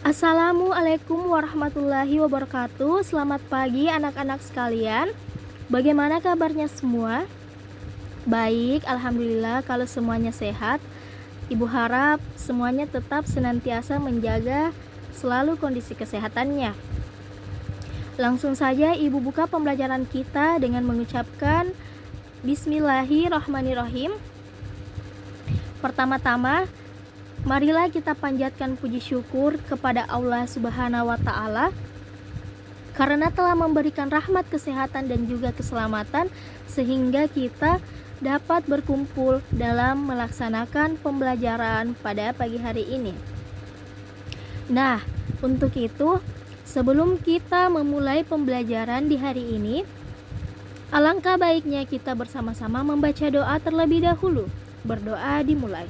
Assalamualaikum warahmatullahi wabarakatuh. Selamat pagi anak-anak sekalian. Bagaimana kabarnya semua? Baik, alhamdulillah kalau semuanya sehat. Ibu harap semuanya tetap senantiasa menjaga selalu kondisi kesehatannya. Langsung saja ibu buka pembelajaran kita dengan mengucapkan Bismillahirrahmanirrahim. Pertama-tama, marilah kita panjatkan puji syukur kepada Allah Subhanahu wa Ta'ala karena telah memberikan rahmat kesehatan dan juga keselamatan sehingga kita dapat berkumpul dalam melaksanakan pembelajaran pada pagi hari ini. Nah, untuk itu, sebelum kita memulai pembelajaran di hari ini, alangkah baiknya kita bersama-sama membaca doa terlebih dahulu. Berdoa dimulai.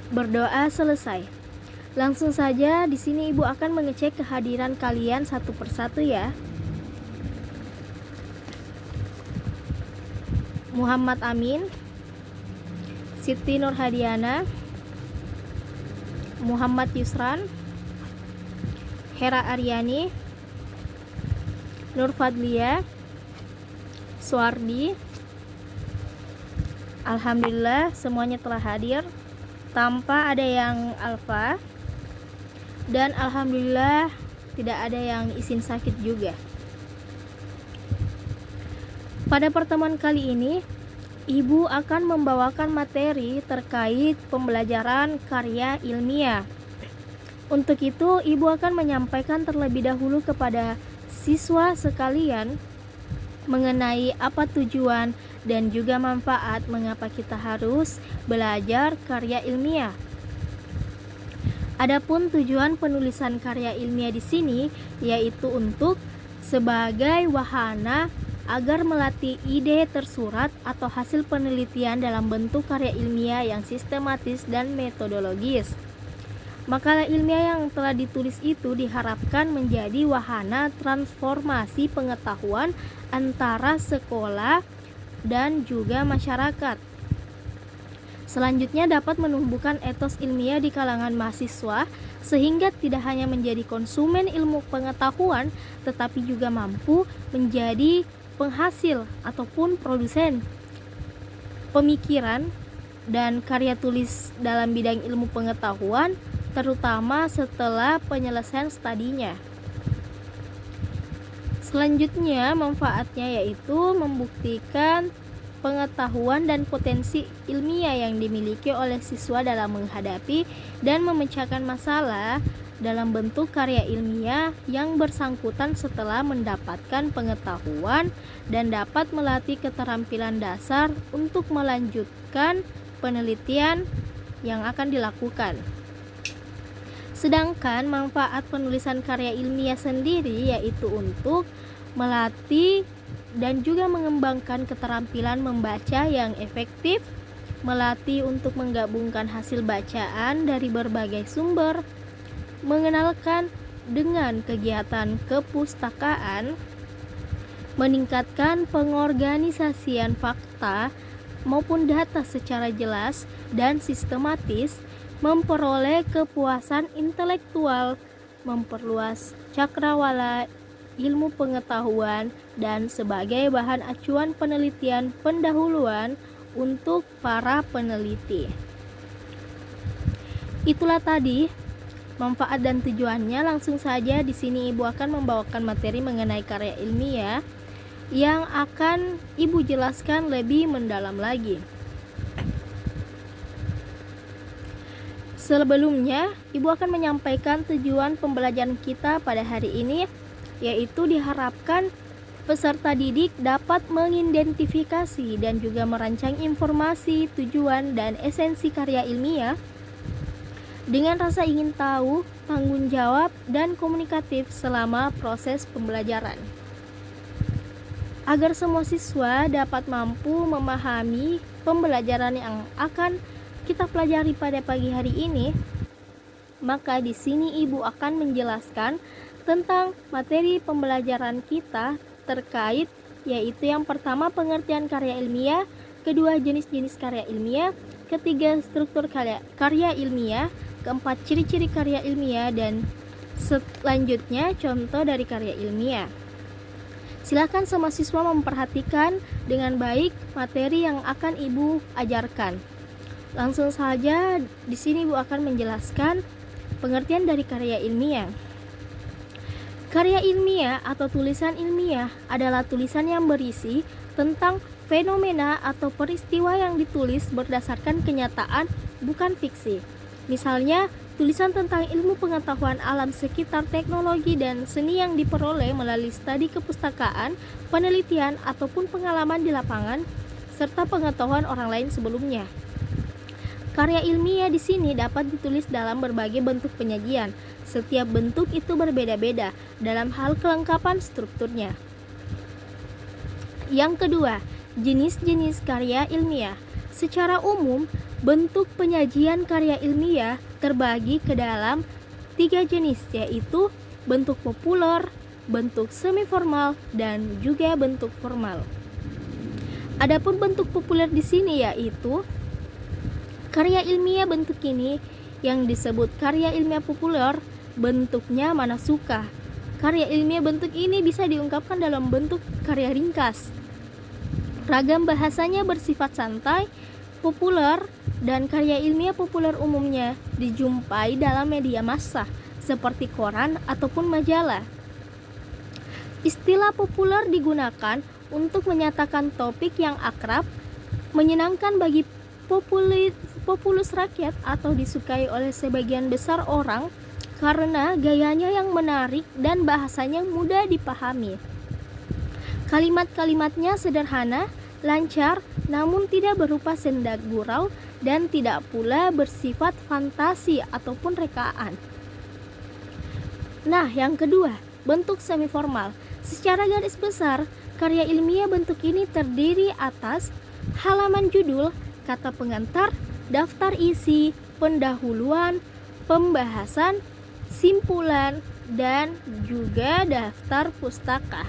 Berdoa selesai. Langsung saja di sini ibu akan mengecek kehadiran kalian satu persatu ya. Muhammad Amin, Siti Nurhadiana, Muhammad Yusran, Hera Aryani, Nur Fadlia, Suardi. Alhamdulillah semuanya telah hadir tanpa ada yang alfa, dan alhamdulillah tidak ada yang izin sakit juga. Pada pertemuan kali ini, ibu akan membawakan materi terkait pembelajaran karya ilmiah. Untuk itu, ibu akan menyampaikan terlebih dahulu kepada siswa sekalian mengenai apa tujuan dan juga manfaat mengapa kita harus belajar karya ilmiah. Adapun tujuan penulisan karya ilmiah di sini yaitu untuk sebagai wahana agar melatih ide tersurat atau hasil penelitian dalam bentuk karya ilmiah yang sistematis dan metodologis. Makalah ilmiah yang telah ditulis itu diharapkan menjadi wahana transformasi pengetahuan antara sekolah dan juga masyarakat. Selanjutnya dapat menumbuhkan etos ilmiah di kalangan mahasiswa sehingga tidak hanya menjadi konsumen ilmu pengetahuan tetapi juga mampu menjadi penghasil ataupun produsen pemikiran dan karya tulis dalam bidang ilmu pengetahuan, terutama setelah penyelesaian studinya. Selanjutnya, manfaatnya yaitu membuktikan pengetahuan dan potensi ilmiah yang dimiliki oleh siswa dalam menghadapi dan memecahkan masalah dalam bentuk karya ilmiah yang bersangkutan setelah mendapatkan pengetahuan dan dapat melatih keterampilan dasar untuk melanjutkan penelitian yang akan dilakukan. Sedangkan manfaat penulisan karya ilmiah sendiri yaitu untuk melatih dan juga mengembangkan keterampilan membaca yang efektif, melatih untuk menggabungkan hasil bacaan dari berbagai sumber, mengenalkan dengan kegiatan kepustakaan, meningkatkan pengorganisasian fakta maupun data secara jelas dan sistematis, memperoleh kepuasan intelektual, memperluas cakrawala ilmu pengetahuan, dan sebagai bahan acuan penelitian pendahuluan untuk para peneliti. Itulah tadi manfaat dan tujuannya. Langsung saja di sini ibu akan membawakan materi mengenai karya ilmiah yang akan ibu jelaskan lebih mendalam lagi. Sebelumnya, ibu akan menyampaikan tujuan pembelajaran kita pada hari ini, yaitu diharapkan peserta didik dapat mengidentifikasi dan juga merancang informasi, tujuan, dan esensi karya ilmiah dengan rasa ingin tahu, tanggung jawab, dan komunikatif selama proses pembelajaran. Agar semua siswa dapat mampu memahami pembelajaran yang akan kita pelajari pada pagi hari ini, maka di sini ibu akan menjelaskan tentang materi pembelajaran kita terkait yaitu yang pertama pengertian karya ilmiah, kedua jenis-jenis karya ilmiah, ketiga struktur karya ilmiah, keempat, ciri-ciri karya ilmiah, dan selanjutnya contoh dari karya ilmiah. Silakan semua siswa memperhatikan dengan baik materi yang akan Ibu ajarkan. Langsung saja di sini Ibu akan menjelaskan pengertian dari karya ilmiah. Karya ilmiah atau tulisan ilmiah adalah tulisan yang berisi tentang fenomena atau peristiwa yang ditulis berdasarkan kenyataan, bukan fiksi. Misalnya, tulisan tentang ilmu pengetahuan alam sekitar, teknologi, dan seni yang diperoleh melalui studi kepustakaan, penelitian, ataupun pengalaman di lapangan, serta pengetahuan orang lain sebelumnya. Karya ilmiah di sini dapat ditulis dalam berbagai bentuk penyajian. Setiap bentuk itu berbeda-beda dalam hal kelengkapan strukturnya. Yang kedua, jenis-jenis karya ilmiah. Secara umum, bentuk penyajian karya ilmiah terbagi ke dalam 3 jenis, yaitu bentuk populer, bentuk semi-formal, dan juga bentuk formal. Adapun bentuk populer di sini yaitu karya ilmiah bentuk ini yang disebut karya ilmiah populer, bentuknya manasuka. Karya ilmiah bentuk ini bisa diungkapkan dalam bentuk karya ringkas. Ragam bahasanya bersifat santai, populer, dan karya ilmiah populer umumnya dijumpai dalam media massa seperti koran ataupun majalah. Istilah populer digunakan untuk menyatakan topik yang akrab, menyenangkan bagi populus rakyat atau disukai oleh sebagian besar orang karena gayanya yang menarik dan bahasanya mudah dipahami. Kalimat-kalimatnya sederhana, lancar, namun tidak berupa sendak gurau dan tidak pula bersifat fantasi ataupun rekaan. Nah, yang kedua, bentuk semi-formal. Secara garis besar, karya ilmiah bentuk ini terdiri atas halaman judul, kata pengantar, daftar isi, pendahuluan, pembahasan, simpulan, dan juga daftar pustaka.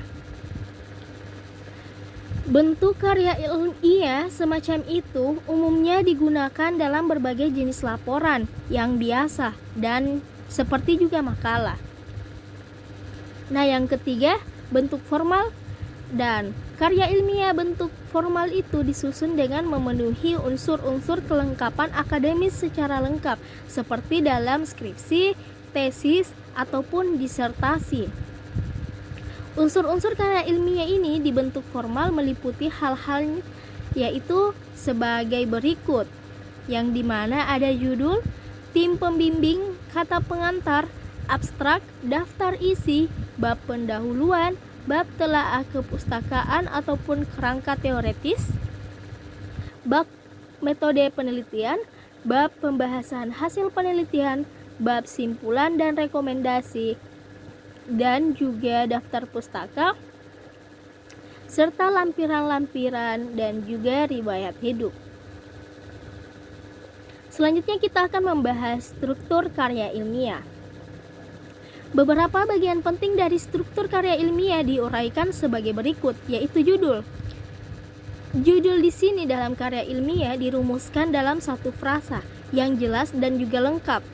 Bentuk karya ilmiah semacam itu umumnya digunakan dalam berbagai jenis laporan yang biasa dan seperti juga makalah. Nah, yang ketiga, bentuk formal. Dan karya ilmiah bentuk formal itu disusun dengan memenuhi unsur-unsur kelengkapan akademis secara lengkap seperti dalam skripsi, tesis, ataupun disertasi. Unsur-unsur karya ilmiah ini dibentuk formal meliputi hal-hal yaitu sebagai berikut, yang dimana ada judul, tim pembimbing, kata pengantar, abstrak, daftar isi, bab pendahuluan, bab telaah kepustakaan ataupun kerangka teoretis, bab metode penelitian, bab pembahasan hasil penelitian, bab simpulan dan rekomendasi, dan juga daftar pustaka, serta lampiran-lampiran dan juga riwayat hidup. Selanjutnya kita akan membahas struktur karya ilmiah. Beberapa bagian penting dari struktur karya ilmiah diuraikan sebagai berikut, yaitu judul. Judul di sini dalam karya ilmiah dirumuskan dalam satu frasa yang jelas dan juga lengkap.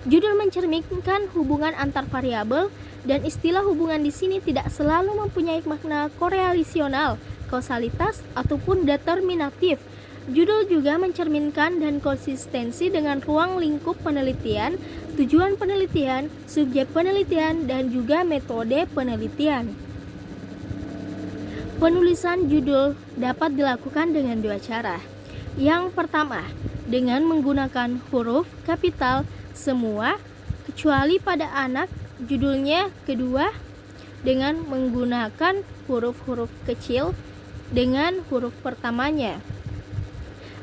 Judul mencerminkan hubungan antar variabel, dan istilah hubungan di sini tidak selalu mempunyai makna korelasional, kausalitas, ataupun determinatif. Judul juga mencerminkan dan konsistensi dengan ruang lingkup penelitian, tujuan penelitian, subjek penelitian, dan juga metode penelitian. Penulisan judul dapat dilakukan dengan 2 cara. Yang pertama, dengan menggunakan huruf kapital semua kecuali pada anak judulnya. Kedua, dengan menggunakan huruf-huruf kecil dengan huruf pertamanya.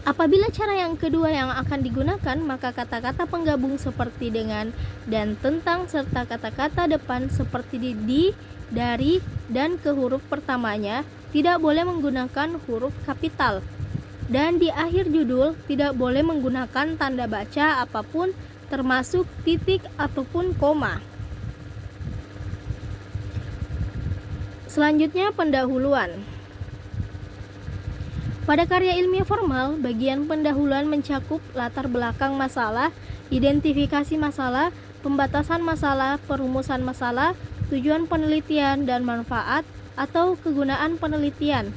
Apabila cara yang kedua yang akan digunakan, maka kata-kata penggabung seperti dengan, dan, tentang, serta kata-kata depan seperti di, dari, dan ke huruf pertamanya tidak boleh menggunakan huruf kapital. Dan di akhir judul tidak boleh menggunakan tanda baca apapun termasuk titik ataupun koma. Selanjutnya pendahuluan. Pada karya ilmiah formal, bagian pendahuluan mencakup latar belakang masalah, identifikasi masalah, pembatasan masalah, perumusan masalah, tujuan penelitian, dan manfaat atau kegunaan penelitian.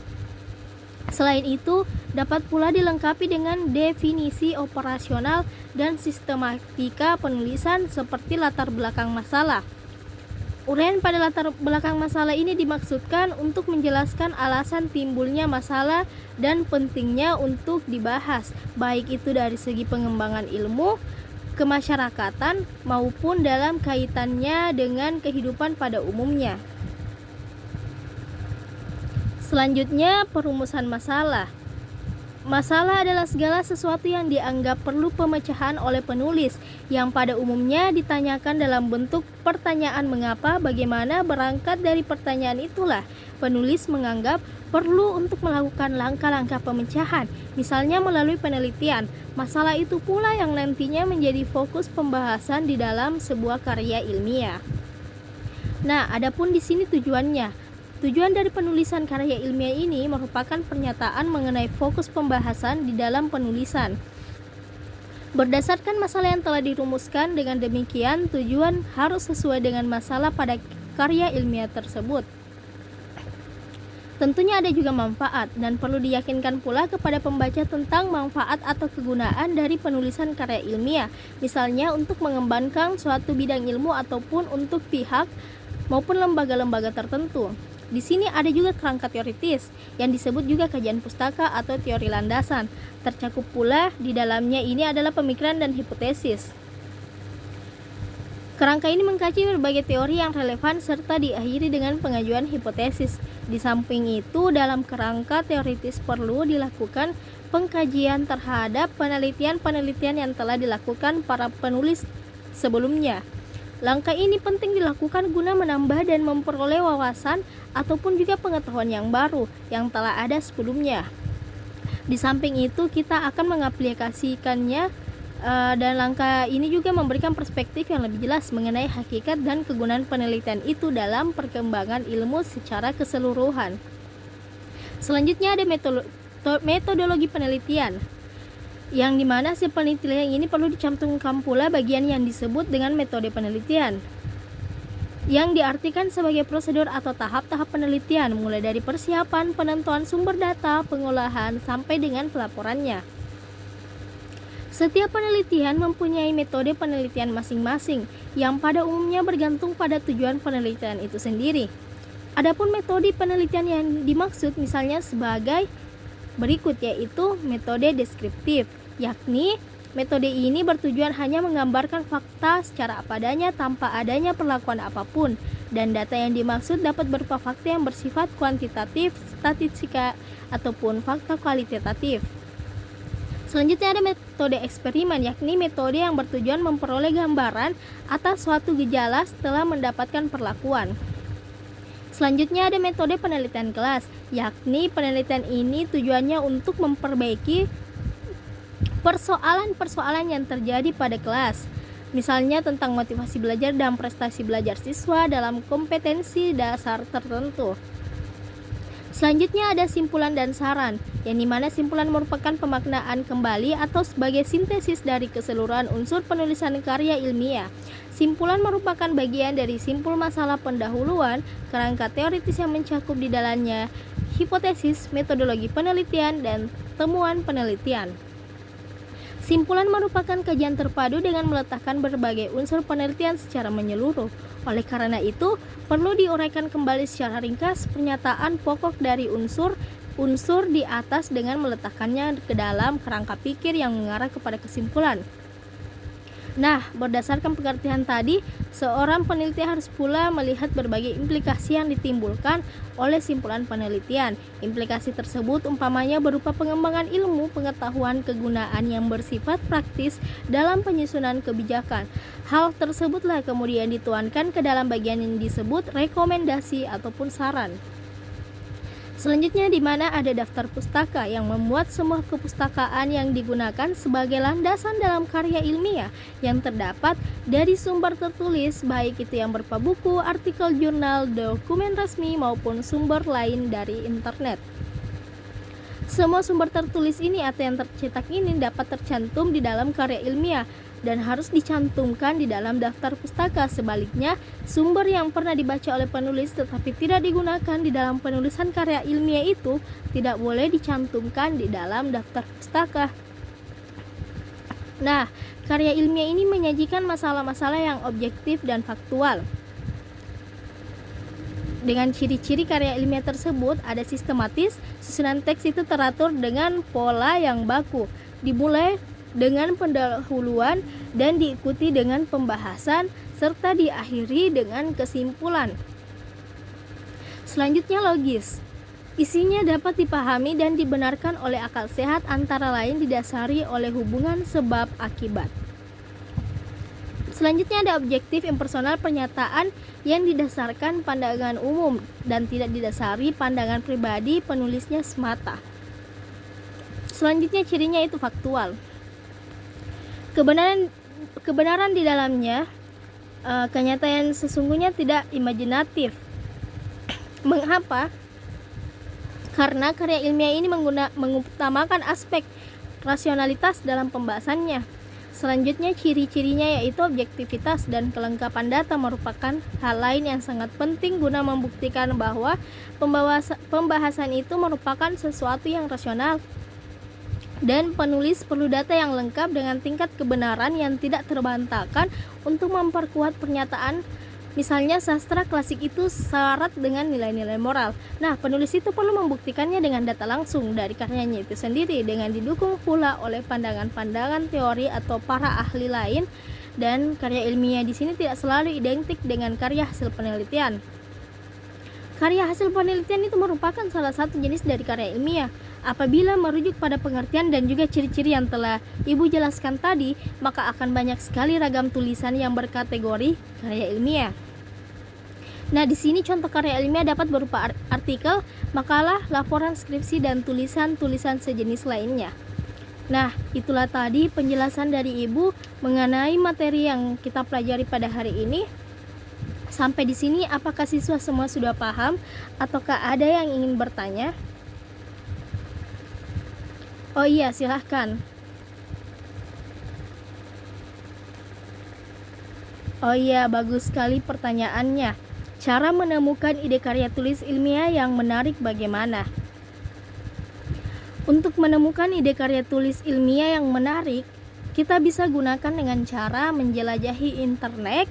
Selain itu, dapat pula dilengkapi dengan definisi operasional dan sistematika penulisan seperti latar belakang masalah. Uraian pada latar belakang masalah ini dimaksudkan untuk menjelaskan alasan timbulnya masalah dan pentingnya untuk dibahas, baik itu dari segi pengembangan ilmu, kemasyarakatan, maupun dalam kaitannya dengan kehidupan pada umumnya. Selanjutnya, perumusan masalah. Masalah adalah segala sesuatu yang dianggap perlu pemecahan oleh penulis, yang pada umumnya ditanyakan dalam bentuk pertanyaan mengapa, bagaimana. Berangkat dari pertanyaan itulah, penulis menganggap perlu untuk melakukan langkah-langkah pemecahan, misalnya melalui penelitian. Masalah itu pula yang nantinya menjadi fokus pembahasan di dalam sebuah karya ilmiah. Nah, adapun di sini tujuannya. Tujuan dari penulisan karya ilmiah ini merupakan pernyataan mengenai fokus pembahasan di dalam penulisan. Berdasarkan masalah yang telah dirumuskan, dengan demikian tujuan harus sesuai dengan masalah pada karya ilmiah tersebut. Tentunya ada juga manfaat, dan perlu diyakinkan pula kepada pembaca tentang manfaat atau kegunaan dari penulisan karya ilmiah, misalnya untuk mengembangkan suatu bidang ilmu ataupun untuk pihak maupun lembaga-lembaga tertentu. Di sini ada juga kerangka teoritis yang disebut juga kajian pustaka atau teori landasan. Tercakup pula di dalamnya ini adalah pemikiran dan hipotesis. Kerangka ini mengkaji berbagai teori yang relevan serta diakhiri dengan pengajuan hipotesis. Di samping itu, dalam kerangka teoritis perlu dilakukan pengkajian terhadap penelitian-penelitian yang telah dilakukan para penulis sebelumnya. Langkah ini penting dilakukan guna menambah dan memperoleh wawasan ataupun juga pengetahuan yang baru yang telah ada sebelumnya. Di samping itu, kita akan mengaplikasikannya dan langkah ini juga memberikan perspektif yang lebih jelas mengenai hakikat dan kegunaan penelitian itu dalam perkembangan ilmu secara keseluruhan. Selanjutnya ada metodologi penelitian, yang dimana si penelitian ini perlu dicantumkan pula bagian yang disebut dengan metode penelitian, yang diartikan sebagai prosedur atau tahap-tahap penelitian, mulai dari persiapan, penentuan sumber data, pengolahan, sampai dengan pelaporannya. Setiap penelitian mempunyai metode penelitian masing-masing, yang pada umumnya bergantung pada tujuan penelitian itu sendiri. Adapun metode penelitian yang dimaksud misalnya sebagai berikut, yaitu metode deskriptif, yakni metode ini bertujuan hanya menggambarkan fakta secara apa adanya tanpa adanya perlakuan apapun, dan data yang dimaksud dapat berupa fakta yang bersifat kuantitatif, statistika, ataupun fakta kualitatif. Selanjutnya ada metode eksperimen, yakni metode yang bertujuan memperoleh gambaran atas suatu gejala setelah mendapatkan perlakuan. Selanjutnya ada metode penelitian kelas, yakni penelitian ini tujuannya untuk memperbaiki persoalan-persoalan yang terjadi pada kelas, misalnya tentang motivasi belajar dan prestasi belajar siswa dalam kompetensi dasar tertentu. Selanjutnya ada simpulan dan saran, yang dimana simpulan merupakan pemaknaan kembali atau sebagai sintesis dari keseluruhan unsur penulisan karya ilmiah. Simpulan merupakan bagian dari simpul masalah pendahuluan, kerangka teoritis yang mencakup di dalamnya hipotesis, metodologi penelitian, dan temuan penelitian. Simpulan merupakan kajian terpadu dengan meletakkan berbagai unsur penelitian secara menyeluruh. Oleh karena itu, perlu diuraikan kembali secara ringkas pernyataan pokok dari unsur di atas dengan meletakkannya ke dalam kerangka pikir yang mengarah kepada kesimpulan. Nah, berdasarkan pengertian tadi, seorang peneliti harus pula melihat berbagai implikasi yang ditimbulkan oleh simpulan penelitian. Implikasi tersebut umpamanya berupa pengembangan ilmu, pengetahuan, kegunaan yang bersifat praktis dalam penyusunan kebijakan. Hal tersebutlah kemudian dituangkan ke dalam bagian yang disebut rekomendasi ataupun saran. Selanjutnya di mana ada daftar pustaka yang memuat semua kepustakaan yang digunakan sebagai landasan dalam karya ilmiah yang terdapat dari sumber tertulis, baik itu yang berupa buku, artikel jurnal, dokumen resmi maupun sumber lain dari internet. Semua sumber tertulis ini atau yang tercetak ini dapat tercantum di dalam karya ilmiah dan harus dicantumkan di dalam daftar pustaka. Sebaliknya, sumber yang pernah dibaca oleh penulis tetapi tidak digunakan di dalam penulisan karya ilmiah itu tidak boleh dicantumkan di dalam daftar pustaka. Nah, karya ilmiah ini menyajikan masalah-masalah yang objektif dan faktual. Dengan ciri-ciri karya ilmiah tersebut ada sistematis, susunan teks itu teratur dengan pola yang baku, dimulai dengan pendahuluan dan diikuti dengan pembahasan serta diakhiri dengan kesimpulan. Selanjutnya logis. Isinya dapat dipahami dan dibenarkan oleh akal sehat, antara lain didasari oleh hubungan sebab akibat. Selanjutnya ada objektif impersonal, pernyataan yang didasarkan pandangan umum dan tidak didasari pandangan pribadi penulisnya semata. Selanjutnya cirinya itu faktual. Kebenaran di dalamnya, kenyataan sesungguhnya tidak imajinatif. Mengapa? Karena karya ilmiah ini mengutamakan aspek rasionalitas dalam pembahasannya. Selanjutnya ciri-cirinya yaitu objektivitas dan kelengkapan data merupakan hal lain yang sangat penting guna membuktikan bahwa pembahasan itu merupakan sesuatu yang rasional. Dan penulis perlu data yang lengkap dengan tingkat kebenaran yang tidak terbantahkan untuk memperkuat pernyataan. Misalnya sastra klasik itu syarat dengan nilai-nilai moral. Nah, penulis itu perlu membuktikannya dengan data langsung dari karyanya itu sendiri, dengan didukung pula oleh pandangan-pandangan teori atau para ahli lain. Dan karya ilmiah di sini tidak selalu identik dengan karya hasil penelitian. Karya hasil penelitian itu merupakan salah satu jenis dari karya ilmiah. Apabila merujuk pada pengertian dan juga ciri-ciri yang telah Ibu jelaskan tadi, maka akan banyak sekali ragam tulisan yang berkategori karya ilmiah. Nah, di sini contoh karya ilmiah dapat berupa artikel, makalah, laporan skripsi, dan tulisan-tulisan sejenis lainnya. Nah, itulah tadi penjelasan dari Ibu mengenai materi yang kita pelajari pada hari ini. Sampai di sini, apakah siswa semua sudah paham ataukah ada yang ingin bertanya? Oh iya, silahkan. Oh iya, bagus sekali pertanyaannya. Cara menemukan ide karya tulis ilmiah yang menarik bagaimana? Untuk menemukan ide karya tulis ilmiah yang menarik, kita bisa gunakan dengan cara menjelajahi internet,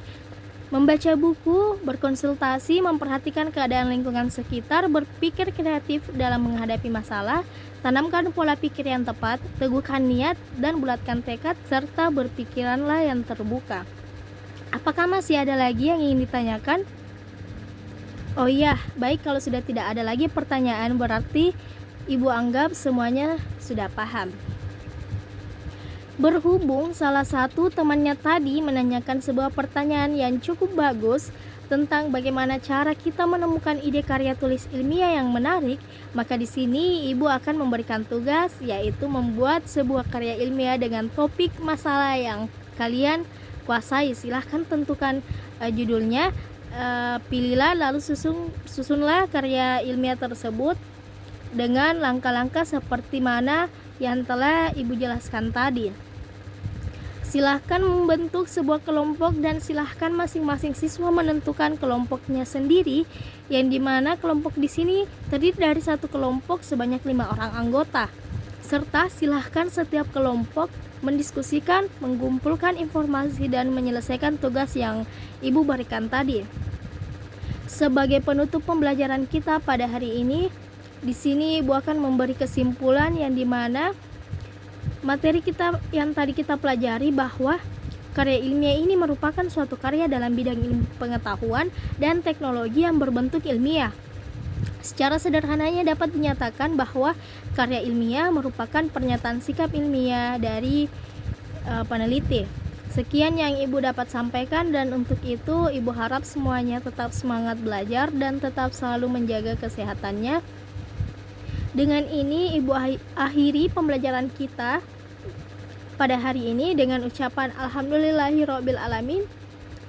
membaca buku, berkonsultasi, memperhatikan keadaan lingkungan sekitar, berpikir kreatif dalam menghadapi masalah, tanamkan pola pikir yang tepat, teguhkan niat, dan bulatkan tekad, serta berpikiranlah yang terbuka. Apakah masih ada lagi yang ingin ditanyakan? Oh iya, baik, kalau sudah tidak ada lagi pertanyaan berarti Ibu anggap semuanya sudah paham. Berhubung salah satu temannya tadi menanyakan sebuah pertanyaan yang cukup bagus tentang bagaimana cara kita menemukan ide karya tulis ilmiah yang menarik, maka di sini Ibu akan memberikan tugas, yaitu membuat sebuah karya ilmiah dengan topik masalah yang kalian kuasai. Silahkan tentukan judulnya, pilihlah lalu susunlah karya ilmiah tersebut dengan langkah-langkah seperti mana yang telah Ibu jelaskan tadi. Silahkan membentuk sebuah kelompok dan silahkan masing-masing siswa menentukan kelompoknya sendiri, yang dimana kelompok di sini terdiri dari satu kelompok sebanyak 5 orang anggota. Serta silahkan setiap kelompok mendiskusikan, mengumpulkan informasi dan menyelesaikan tugas yang Ibu berikan tadi. Sebagai penutup pembelajaran kita pada hari ini, di sini Ibu akan memberi kesimpulan yang dimana materi kita yang tadi kita pelajari bahwa karya ilmiah ini merupakan suatu karya dalam bidang ilmu pengetahuan dan teknologi yang berbentuk ilmiah. Secara sederhananya dapat dinyatakan bahwa karya ilmiah merupakan pernyataan sikap ilmiah dari peneliti. Sekian yang Ibu dapat sampaikan, dan untuk itu Ibu harap semuanya tetap semangat belajar dan tetap selalu menjaga kesehatannya. Dengan ini Ibu akhiri pembelajaran kita pada hari ini dengan ucapan alhamdulillahirabbil alamin.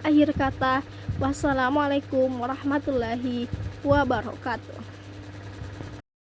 Akhir kata, wassalamualaikum warahmatullahi wabarakatuh.